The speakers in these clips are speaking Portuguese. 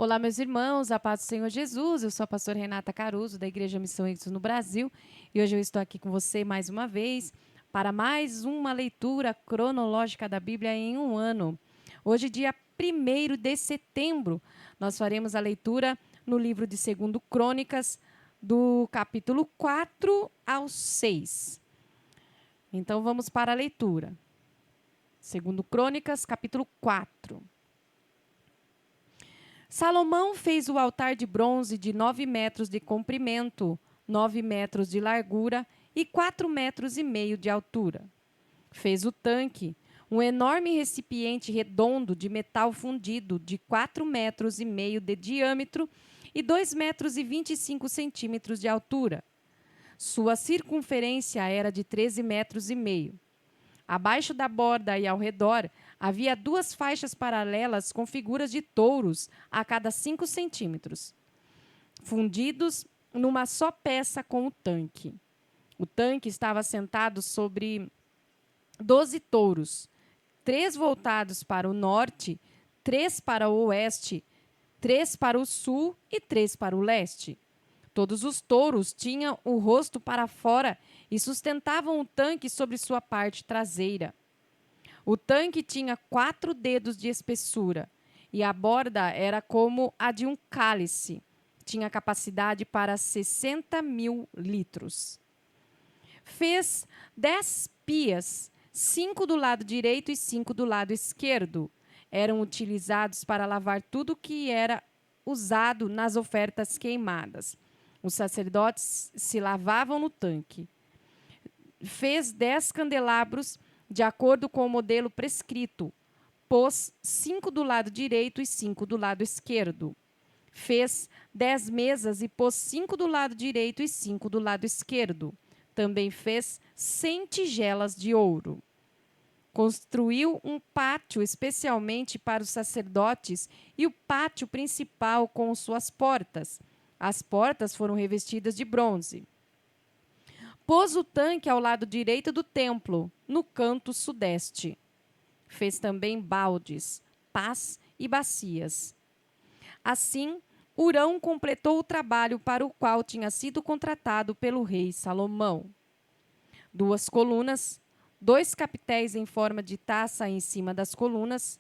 Olá, meus irmãos, a paz do Senhor Jesus. Eu sou a pastora Renata Caruso, da Igreja Missão Êxodo no Brasil, e hoje eu estou aqui com você mais uma vez para mais uma leitura cronológica da Bíblia em um ano. Hoje, dia 1º de setembro, nós faremos a leitura no livro de 2 Crônicas, do capítulo 4 ao 6. Então, vamos para a leitura. 2 Crônicas, capítulo 4. Salomão fez o altar de bronze de 9 metros de comprimento, 9 metros de largura e 4,5 metros de altura. Fez o tanque, um enorme recipiente redondo de metal fundido de 4,5 metros de diâmetro e 2,25 metros de altura. Sua circunferência era de 13,5 metros. Abaixo da borda e ao redor, havia 2 faixas paralelas com figuras de touros a cada 5 centímetros, fundidos numa só peça com o tanque. O tanque estava sentado sobre 12 touros, 3 voltados para o norte, 3 para o oeste, 3 para o sul e 3 para o leste. Todos os touros tinham o rosto para fora e sustentavam o tanque sobre sua parte traseira. O tanque tinha 4 dedos de espessura e a borda era como a de um cálice. Tinha capacidade para 60.000 litros. Fez 10 pias, 5 do lado direito e 5 do lado esquerdo. Eram utilizados para lavar tudo que era usado nas ofertas queimadas. Os sacerdotes se lavavam no tanque. Fez 10 candelabros de acordo com o modelo prescrito. Pôs 5 do lado direito e 5 do lado esquerdo. Fez 10 mesas e pôs 5 do lado direito e 5 do lado esquerdo. Também fez 100 tigelas de ouro. Construiu um pátio especialmente para os sacerdotes e o pátio principal com suas portas. As portas foram revestidas de bronze. Pôs o tanque ao lado direito do templo, no canto sudeste. Fez também baldes, pás e bacias. Assim, Hurão completou o trabalho para o qual tinha sido contratado pelo rei Salomão. 2 colunas, 2 capitéis em forma de taça em cima das colunas,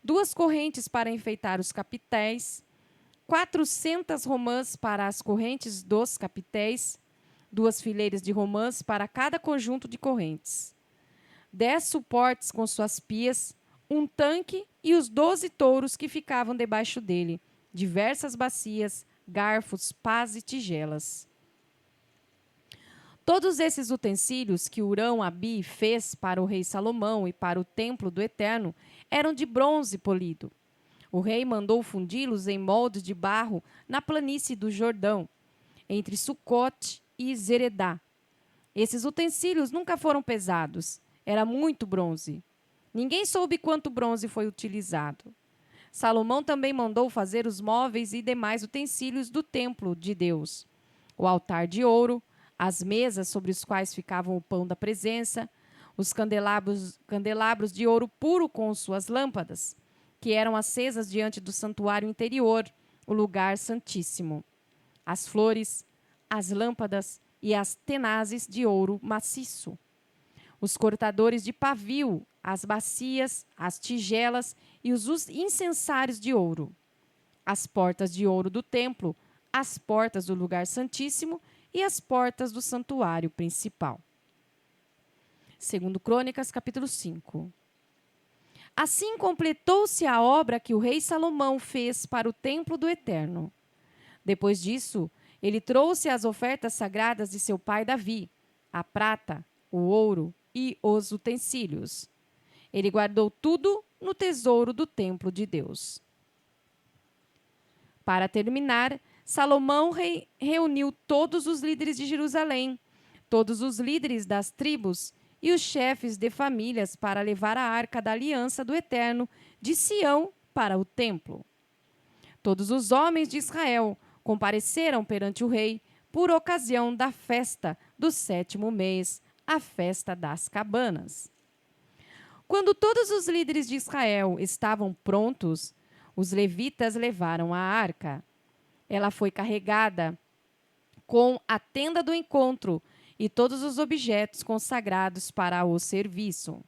2 correntes para enfeitar os capitéis, 400 romãs para as correntes dos capitéis, 2 fileiras de romãs para cada conjunto de correntes, 10 suportes com suas pias, um tanque e os 12 touros que ficavam debaixo dele, diversas bacias, garfos, pás e tigelas. Todos esses utensílios que Hurão-Abi fez para o rei Salomão e para o templo do Eterno eram de bronze polido. O rei mandou fundi-los em moldes de barro na planície do Jordão, entre Sucote e Zeredá. Esses utensílios nunca foram pesados. Era muito bronze. Ninguém soube quanto bronze foi utilizado. Salomão também mandou fazer os móveis e demais utensílios do templo de Deus. O altar de ouro, as mesas sobre os quais ficavam o pão da presença, os candelabros de ouro puro com suas lâmpadas, que eram acesas diante do santuário interior, o lugar santíssimo. As flores, as lâmpadas e as tenazes de ouro maciço. Os cortadores de pavio, as bacias, as tigelas e os incensários de ouro. As portas de ouro do templo, as portas do lugar santíssimo e as portas do santuário principal. 2 Crônicas, capítulo 5. Assim completou-se a obra que o rei Salomão fez para o templo do Eterno. Depois disso, ele trouxe as ofertas sagradas de seu pai Davi, a prata, o ouro e os utensílios. Ele guardou tudo no tesouro do templo de Deus. Para terminar, Salomão reuniu todos os líderes de Jerusalém, todos os líderes das tribos e os chefes de famílias para levar a arca da aliança do Eterno de Sião para o templo. Todos os homens de Israel compareceram perante o rei por ocasião da festa do 7º mês, a festa das cabanas. Quando todos os líderes de Israel estavam prontos, Os levitas levaram a arca. Ela foi carregada com a tenda do encontro e todos os objetos consagrados para o serviço.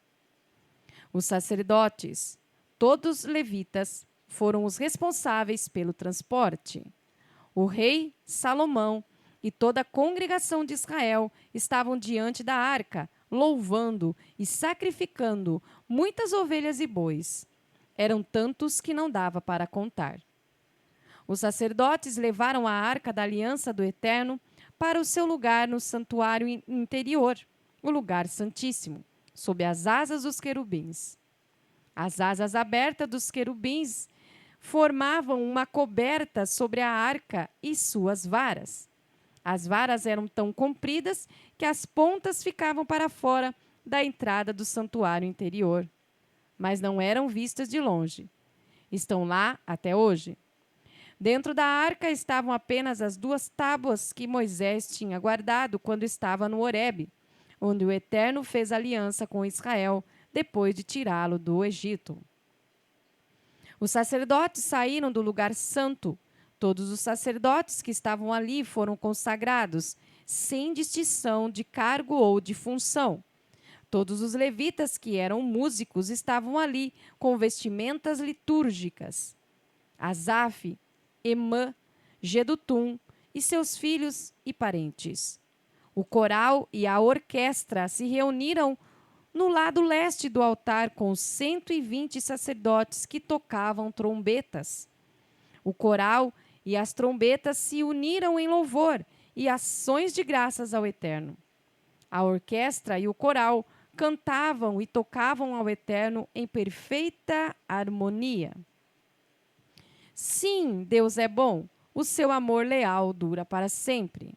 Os sacerdotes, todos levitas, foram os responsáveis pelo transporte. O rei Salomão e toda a congregação de Israel estavam diante da arca, louvando e sacrificando muitas ovelhas e bois. Eram tantos que não dava para contar. Os sacerdotes levaram a arca da aliança do Eterno para o seu lugar no santuário interior, o lugar santíssimo, sob as asas dos querubins. As asas abertas dos querubins formavam uma coberta sobre a arca e suas varas. As varas eram tão compridas que as pontas ficavam para fora da entrada do santuário interior, mas não eram vistas de longe. Estão lá até hoje. Dentro da arca estavam apenas as 2 tábuas que Moisés tinha guardado quando estava no Horebe, onde o Eterno fez aliança com Israel depois de tirá-lo do Egito. Os sacerdotes saíram do lugar santo. Todos os sacerdotes que estavam ali foram consagrados, sem distinção de cargo ou de função. Todos os levitas que eram músicos estavam ali com vestimentas litúrgicas. Asaf, Emã, Gedutum e seus filhos e parentes. O coral e a orquestra se reuniram no lado leste do altar com 120 sacerdotes que tocavam trombetas. O coral e as trombetas se uniram em louvor e ações de graças ao Eterno. A orquestra e o coral cantavam e tocavam ao Eterno em perfeita harmonia. Sim, Deus é bom, o seu amor leal dura para sempre.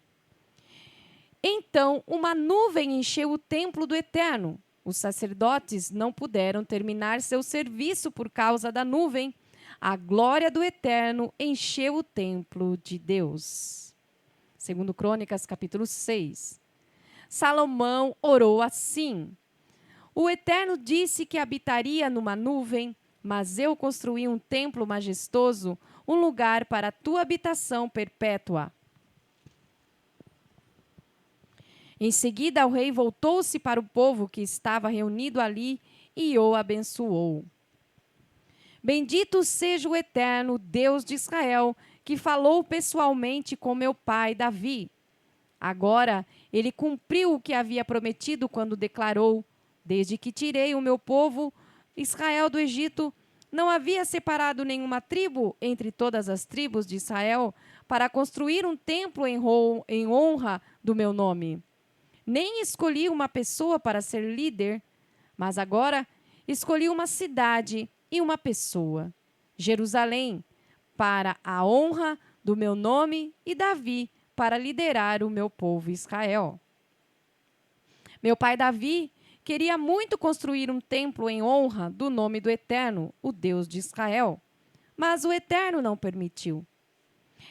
Então, uma nuvem encheu o templo do Eterno. Os sacerdotes não puderam terminar seu serviço por causa da nuvem. A glória do Eterno encheu o templo de Deus. Segundo Crônicas, capítulo 6. Salomão orou assim: O Eterno disse que habitaria numa nuvem, mas eu construí um templo majestoso, um lugar para a tua habitação perpétua. Em seguida, o rei voltou-se para o povo que estava reunido ali e o abençoou. Bendito seja o Eterno, Deus de Israel, que falou pessoalmente com meu pai Davi. Agora, ele cumpriu o que havia prometido quando declarou: Desde que tirei o meu povo, Israel, do Egito, não havia separado nenhuma tribo entre todas as tribos de Israel para construir um templo em honra do meu nome. Nem escolhi uma pessoa para ser líder, mas agora escolhi uma cidade e uma pessoa, Jerusalém, para a honra do meu nome, e Davi, para liderar o meu povo Israel. Meu pai Davi queria muito construir um templo em honra do nome do Eterno, o Deus de Israel, mas o Eterno não permitiu.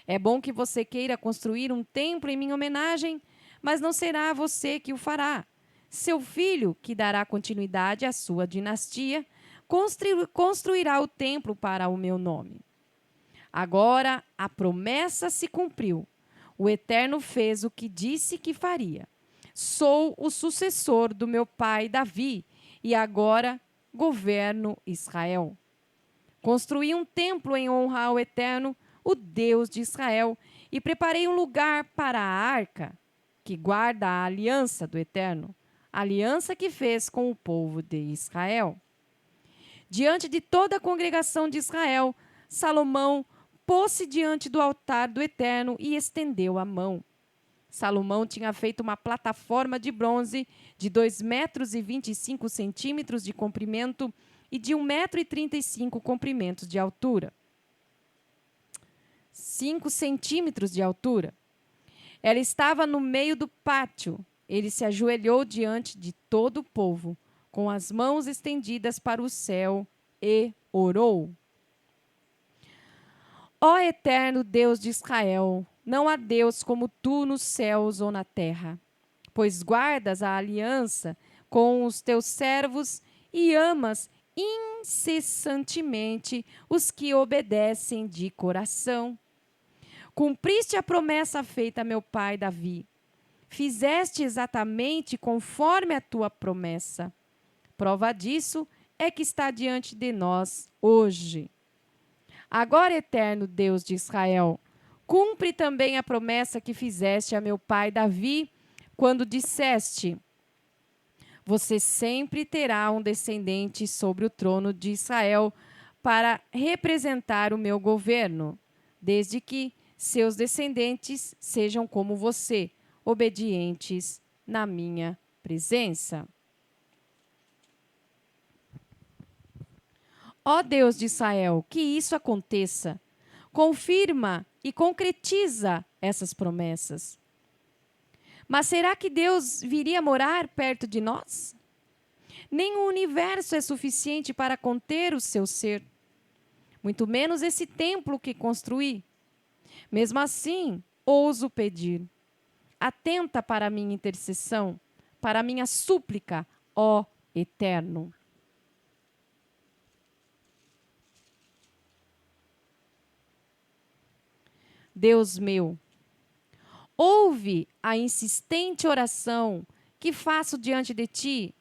É bom que você queira construir um templo em minha homenagem, mas não será você que o fará. Seu filho, que dará continuidade à sua dinastia, construirá o templo para o meu nome. Agora a promessa se cumpriu. O Eterno fez o que disse que faria. Sou o sucessor do meu pai Davi e agora governo Israel. Construí um templo em honra ao Eterno, o Deus de Israel, e preparei um lugar para a arca, que guarda a aliança do Eterno, a aliança que fez com o povo de Israel. Diante de toda a congregação de Israel, Salomão pôs-se diante do altar do Eterno e estendeu a mão. Salomão tinha feito uma plataforma de bronze de 2,25 metros de comprimento e de 1,35 metro comprimentos de altura. 5 centímetros de altura. Ela estava no meio do pátio. Ele se ajoelhou diante de todo o povo, com as mãos estendidas para o céu, e orou. Ó Eterno Deus de Israel, não há Deus como tu nos céus ou na terra, pois guardas a aliança com os teus servos e amas incessantemente os que obedecem de coração. Cumpriste a promessa feita a meu pai Davi. Fizeste exatamente conforme a tua promessa. Prova disso é que está diante de nós hoje. Agora, eterno Deus de Israel, cumpre também a promessa que fizeste a meu pai Davi, quando disseste: você sempre terá um descendente sobre o trono de Israel para representar o meu governo, desde que seus descendentes sejam como você, obedientes na minha presença. Ó Deus de Israel, que isso aconteça. Confirma e concretiza essas promessas. Mas será que Deus viria morar perto de nós? Nem o universo é suficiente para conter o seu ser, muito menos esse templo que construí. Mesmo assim, ouso pedir. Atenta para a minha intercessão, para a minha súplica, ó Eterno. Deus meu, ouve a insistente oração que faço diante de ti.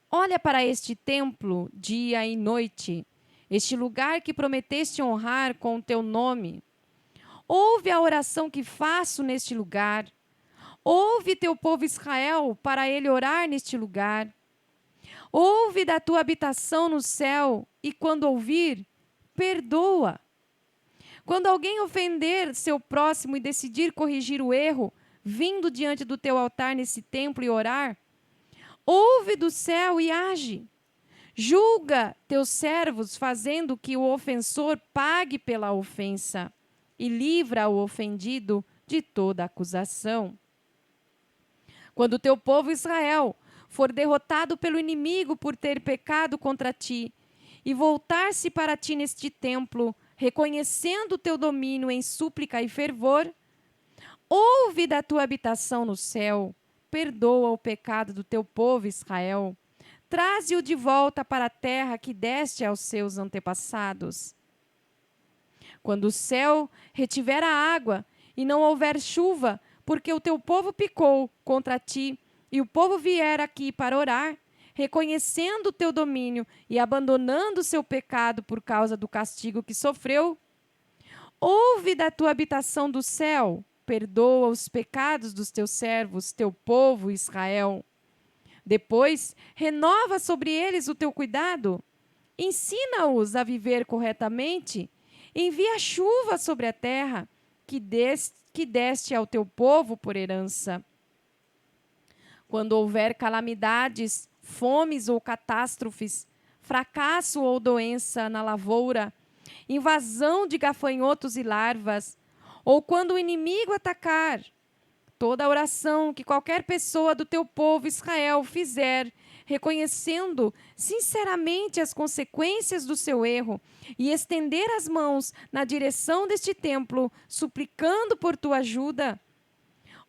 Olha para este templo dia e noite, este lugar que prometeste honrar com o teu nome. Ouve a oração que faço neste lugar. Ouve teu povo Israel para ele orar neste lugar. Ouve da tua habitação no céu e, quando ouvir, perdoa. Quando alguém ofender seu próximo e decidir corrigir o erro, vindo diante do teu altar nesse templo e orar, ouve do céu e age. Julga teus servos, fazendo que o ofensor pague pela ofensa e livra o ofendido de toda acusação. Quando o teu povo Israel for derrotado pelo inimigo por ter pecado contra ti e voltar-se para ti neste templo, reconhecendo o teu domínio em súplica e fervor, ouve da tua habitação no céu, perdoa o pecado do teu povo Israel, traze-o de volta para a terra que deste aos seus antepassados. Quando o céu retiver a água e não houver chuva, porque o teu povo pecou contra ti, e o povo vier aqui para orar, reconhecendo o teu domínio e abandonando o seu pecado por causa do castigo que sofreu, ouve da tua habitação do céu, perdoa os pecados dos teus servos, teu povo Israel. Depois, renova sobre eles o teu cuidado, ensina-os a viver corretamente, envia chuva sobre a terra que deste ao teu povo por herança. Quando houver calamidades, fomes ou catástrofes, fracasso ou doença na lavoura, invasão de gafanhotos e larvas, ou quando o inimigo atacar, toda oração que qualquer pessoa do teu povo Israel fizer, reconhecendo sinceramente as consequências do seu erro e estender as mãos na direção deste templo, suplicando por tua ajuda,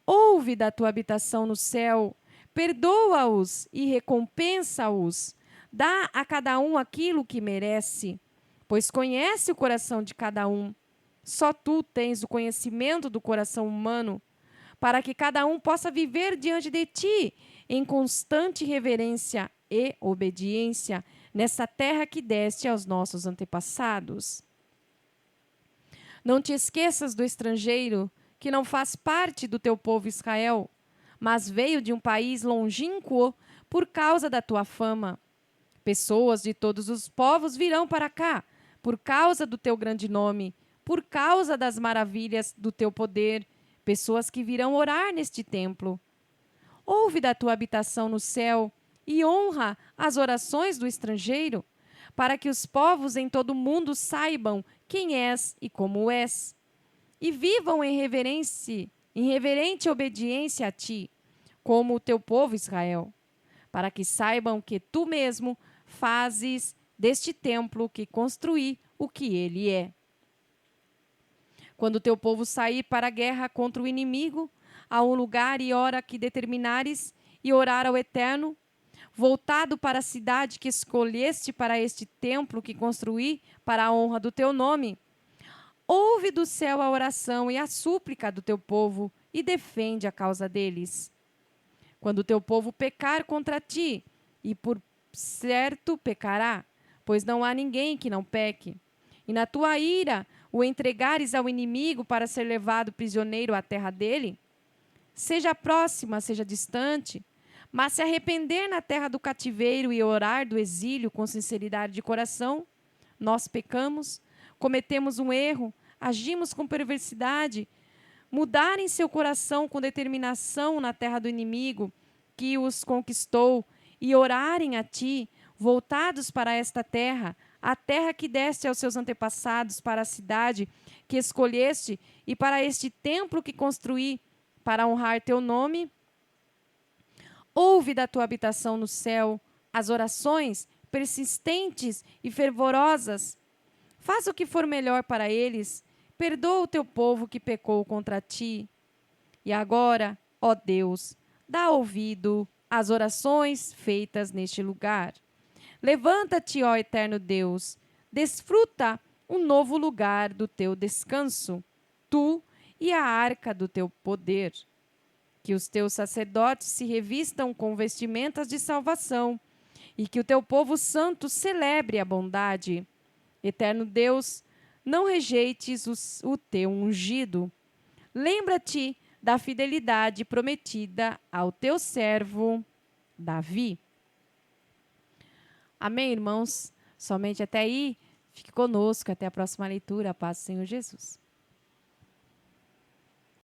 ouve da tua habitação no céu, perdoa-os e recompensa-os, dá a cada um aquilo que merece, pois conhece o coração de cada um. Só tu tens o conhecimento do coração humano, para que cada um possa viver diante de ti em constante reverência e obediência nessa terra que deste aos nossos antepassados. Não te esqueças do estrangeiro que não faz parte do teu povo Israel, mas veio de um país longínquo por causa da tua fama. Pessoas de todos os povos virão para cá, por causa do teu grande nome, por causa das maravilhas do teu poder, pessoas que virão orar neste templo. Ouve da tua habitação no céu e honra as orações do estrangeiro, para que os povos em todo o mundo saibam quem és e como és, e vivam em reverente obediência a ti, como o teu povo Israel, para que saibam que tu mesmo fazes deste templo que construí o que ele é. Quando o teu povo sair para a guerra contra o inimigo, a um lugar e hora que determinares, e orar ao Eterno, voltado para a cidade que escolheste, para este templo que construí para a honra do teu nome. Ouve do céu a oração e a súplica do teu povo e defende a causa deles. Quando o teu povo pecar contra ti, e por certo pecará, pois não há ninguém que não peque, e na tua ira o entregares ao inimigo para ser levado prisioneiro à terra dele, seja próxima, seja distante, mas se arrepender na terra do cativeiro e orar do exílio com sinceridade de coração, nós pecamos, cometemos um erro, agimos com perversidade, mudarem seu coração com determinação na terra do inimigo que os conquistou e orarem a ti, voltados para esta terra, a terra que deste aos seus antepassados, para a cidade que escolheste e para este templo que construí para honrar teu nome, ouve da tua habitação no céu as orações persistentes e fervorosas. Faz o que for melhor para eles. Perdoa o teu povo que pecou contra ti. E agora, ó Deus, dá ouvido às orações feitas neste lugar. Levanta-te, ó eterno Deus, desfruta um novo lugar do teu descanso, tu e a arca do teu poder. Que os teus sacerdotes se revistam com vestimentas de salvação e que o teu povo santo celebre a bondade. Eterno Deus, não rejeites o teu ungido. Lembra-te da fidelidade prometida ao teu servo Davi. Amém, irmãos? Somente até aí. Fique conosco. Até a próxima leitura. A paz do Senhor Jesus.